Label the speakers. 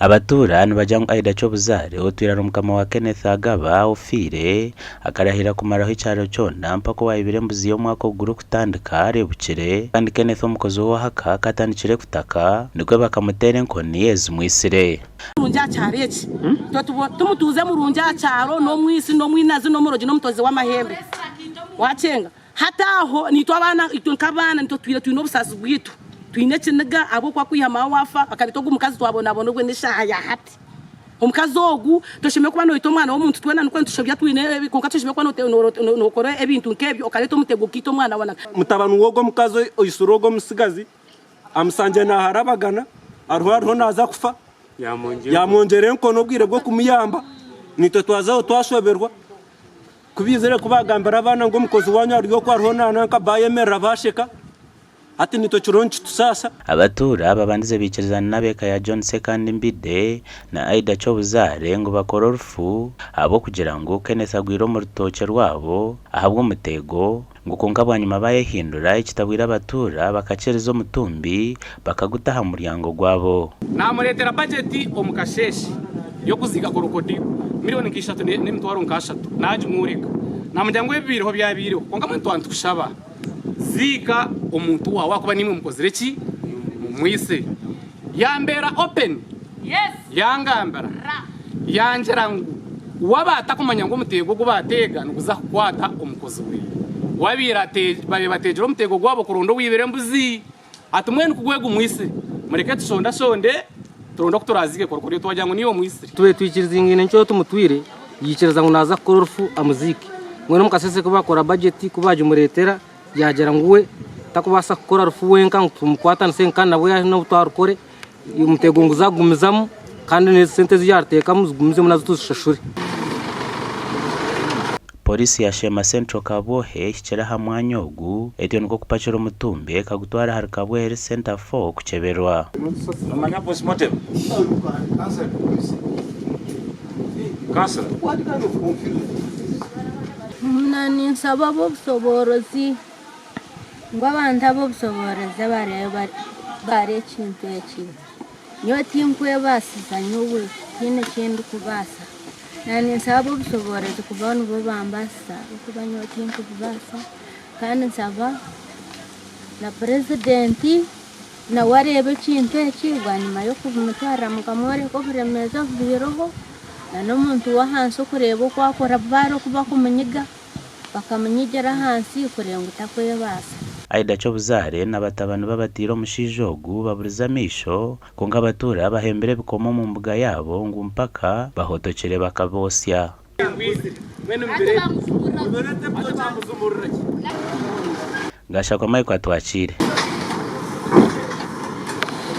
Speaker 1: Abaturani bajya Aida Chobuzare otwirara umukama wa Kenneth Agaba ofire akarahira kumaraho icyaro cyona mpako wayibire mbuzi yo mwaka oguru kutandika arebukire kandi Kenneth omukozi wo haka katandikire kutaka nikwe bakamutera enkoni ezimwisire
Speaker 2: runja cyareki tumutuze mu runja cyaro no mwisi no mwinazi no muroji no mutozi w'amahembe wacenga hataho nitwa abana itunkabana nito twire twino busazi bwitu twine kinega abo kwa kwihama wafa akaritoga umukazi twabona gwe nishaha ya hati umukazi ogu toshime kuba no itomwana w'omuntu twena nuko tushobya twine konka toshime kuba no kore ebintu nkebyo okarito mutego kito mwana wana
Speaker 3: mutabanu wogo mukazi oyisurogo musigazi amusanje na harabagana arho naza kufa yamongere enkono bwire bwo kumuyamba nito twazaho twashoberwa kubizere kubagambira abana ngo mukozi wanyu ariyo kwa arho nanka bayemera basheka ati nito churonchi tusasa
Speaker 1: abatura babandize bikirizana nabeka ya John Second Mbide na Aida Chobuzare ngo bakora urufu abo kugira ngo Kenneth agwiro mu rutoke rwabo ahabwo umutego ngo konka bwanyuma bayehindura ikitabwira abatura bakacerizo mutumbi bakagutaha muryango gwabo
Speaker 4: namuretera budget omukasheshi yo kuziga korokodi miliyoni nk'eshatu n'emitwaro nk'ashatu naje mwureka namujyango w'ibiriho byabiriho konka muntu antushaba zika omuntu wawe akuba nimwe mukozereki mwise yambera open
Speaker 2: yes
Speaker 4: yangambara yanjerangu wabata kumanya ngo mutego gubatega nukuza kwata omukozi we wabirate babe batejero mutego gwabo kurondo wibere mbuzi atumwene kugwego mwise mureke tushonda shonde turonda kuturazike korokori twajyango niyo mwise
Speaker 5: tuwe twikiriza cyo tumutwire yikiriza ngo naza kororfu amuziki mwene mukasese kubakora budget kubaje muretera yagera nguwe takubasa gukora rufu wenka tumukwata nsenka nabo no twarukore umutego nguzagumizamo kandi ne sente ziyarteka muzigumize munazo tushashuri.
Speaker 1: Polisi ya Shema Central Kabohe kikera hamwanya ogu etyo niko kupachira mutumbe kagutwara hari Kabohe Center 4 kucheberwa
Speaker 3: amanya postmortem cancer
Speaker 6: nani nsababo busoborozi ngo abantu abo busoboroza bare kintu eki nyo tinkwe basizanye we kine kindi kubasa nani nsababo busoborozi kubona bo bambasa kuba nyo tinku kubasa kandi nsaba na presidenti na warebe kintu eki bwanyuma yo kubumutwara mukamore ko kuremeza biroho na n'umuntu wa hansi kureba ko akora baro kuba kumunyiga bakamenyigera hansi kurenga utakoye basa.
Speaker 1: Aida Chobuzare n'abatabanu babatiro mushijogu baburiza misho konga abatura bahembere bikomo mu mbuga yabo ngo mpaka bahotokere bakabosya ngashaka mayi kwatwakire